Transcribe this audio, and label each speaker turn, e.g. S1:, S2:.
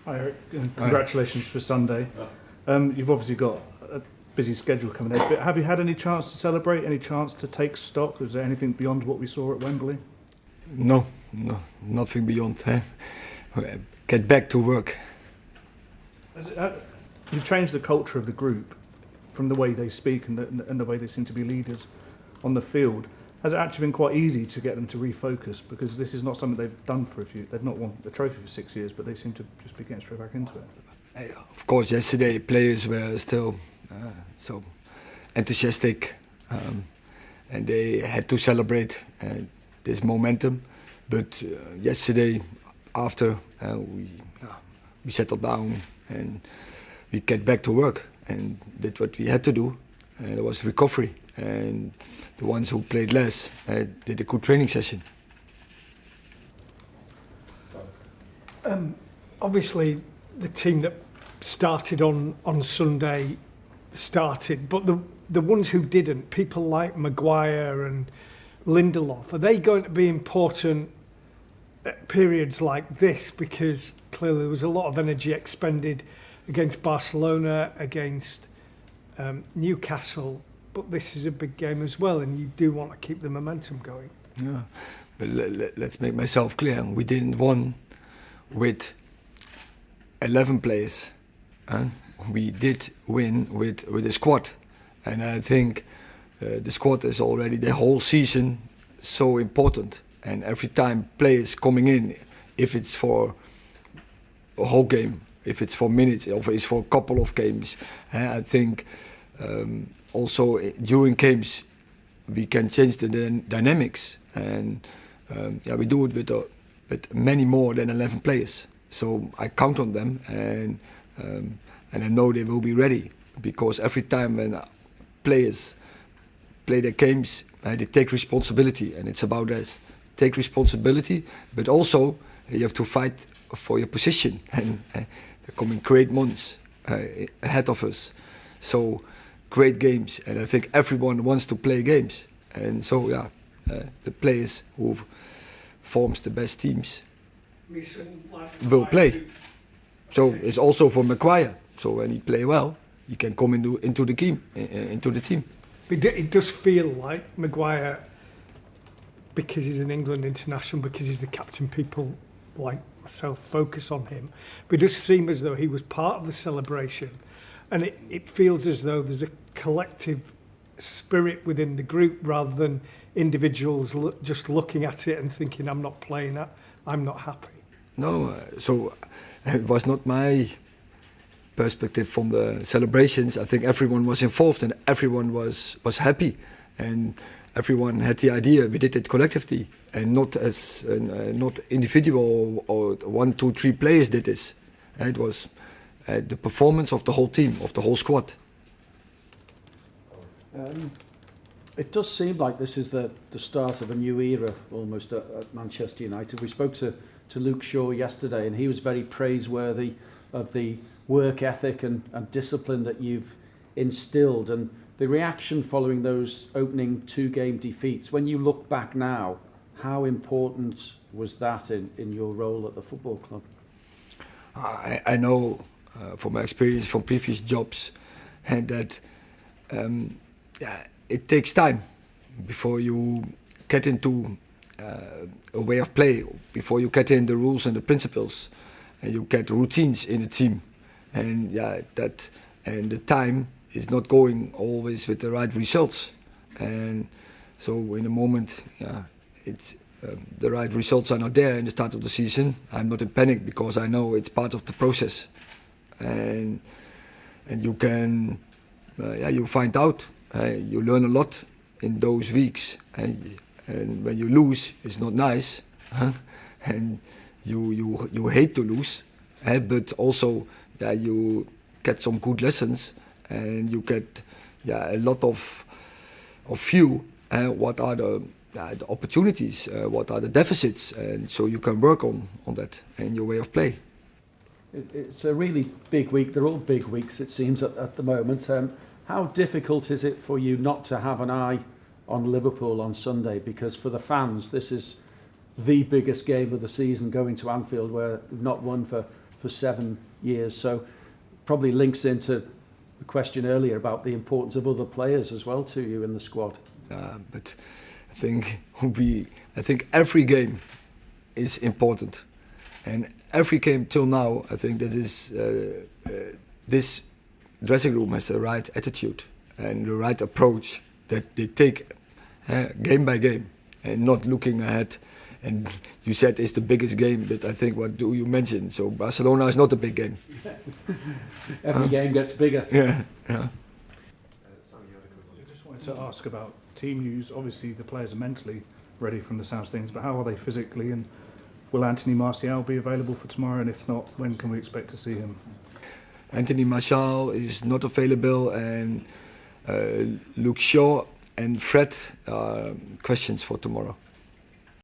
S1: Hi Eric, and congratulations for Sunday. You've obviously got a busy schedule coming in, but have you had any chance to celebrate, any chance to take stock? Was there anything beyond what we saw at Wembley?
S2: No, nothing beyond. Get back to work.
S1: You've changed the culture of the group from the way they speak and the way they seem to be leaders on the field. Has it actually been quite easy to get them to refocus? Because this is not something they've done for a few. They've not won the trophy for 6 years, but they seem to just be getting straight back into it.
S2: Of course, yesterday players were still so enthusiastic, and they had to celebrate this momentum. But yesterday, after we settled down and we get back to work and did what we had to do, and it was recovery. And the ones who played less did a good training session.
S3: Obviously, the team that started on Sunday started, but the ones who didn't, people like Maguire and Lindelof, are they going to be important at periods like this? Because clearly there was a lot of energy expended against Barcelona, against Newcastle. But this is a big game as well, and you do want to keep the momentum going.
S2: Yeah, but let's make myself clear. We didn't win with 11 players. We did win with a squad. And I think the squad is already the whole season so important. And every time players coming in, if it's for a whole game, if it's for minutes, or if it's for a couple of games, I think... also, during games, we can change the dynamics, and we do it with many more than 11 players. So I count on them, and I know they will be ready, because every time when players play their games, they take responsibility, and it's about us. Take responsibility, but also you have to fight for your position, and there coming great months ahead of us. So. Great games, and I think everyone wants to play games, and so the players who forms the best teams will play. So it's also for Maguire. So when he play well, he can come into the team.
S3: It does feel like Maguire, because he's an England international, because he's the captain, people like myself focus on him. But it does seem as though he was part of the celebration. And it feels as though there's a collective spirit within the group rather than individuals just looking at it and thinking, I'm not playing that, I'm not happy.
S2: No, so it was not my perspective from the celebrations. I think everyone was involved and everyone was happy, and everyone had the idea. We did it collectively and not as not individual or 1, 2, 3 players did this. It was the performance of the whole team, of the whole squad.
S4: It does seem like this is the start of a new era almost at Manchester United. We spoke to Luke Shaw yesterday, and he was very praiseworthy of the work ethic and discipline that you've instilled, and the reaction following those opening 2-game defeats. When you look back now, how important was that in your role at the football club?
S2: I know from my experience from previous jobs, and that it takes time before you get into a way of play, before you get in the rules and the principles, and you get routines in a team, and the time is not going always with the right results, and so in a moment, it's the right results are not there in the start of the season. I'm not in panic because I know it's part of the process, and you can you find out, you learn a lot in those weeks, and when you lose, it's not nice, and you hate to lose, but also you get some good lessons, and you get a lot of view. What are the opportunities? What are the deficits? And so you can work on that and your way of play.
S4: It's a really big week. They're all big weeks, it seems, at the moment. How difficult is it for you not to have an eye on Liverpool on Sunday? Because for the fans, this is the biggest game of the season, going to Anfield, where we've not won for for 7 years. So probably links into the question earlier about the importance of other players as well to you in the squad.
S2: But I think every game is important, and every game till now, I think that is this dressing room has the right attitude and the right approach, that they take game by game and not looking ahead. And you said it's the biggest game, but I think what do you mention? So Barcelona is not a big game.
S4: Every game gets bigger.
S2: Yeah.
S1: I just wanted to ask about team news. Obviously, the players are mentally ready from the sounds of things, but how are they physically? And will Anthony Martial be available for tomorrow? And if not, when can we expect to see him?
S2: Anthony Martial is not available, and Luke Shaw and Fred are questions for tomorrow.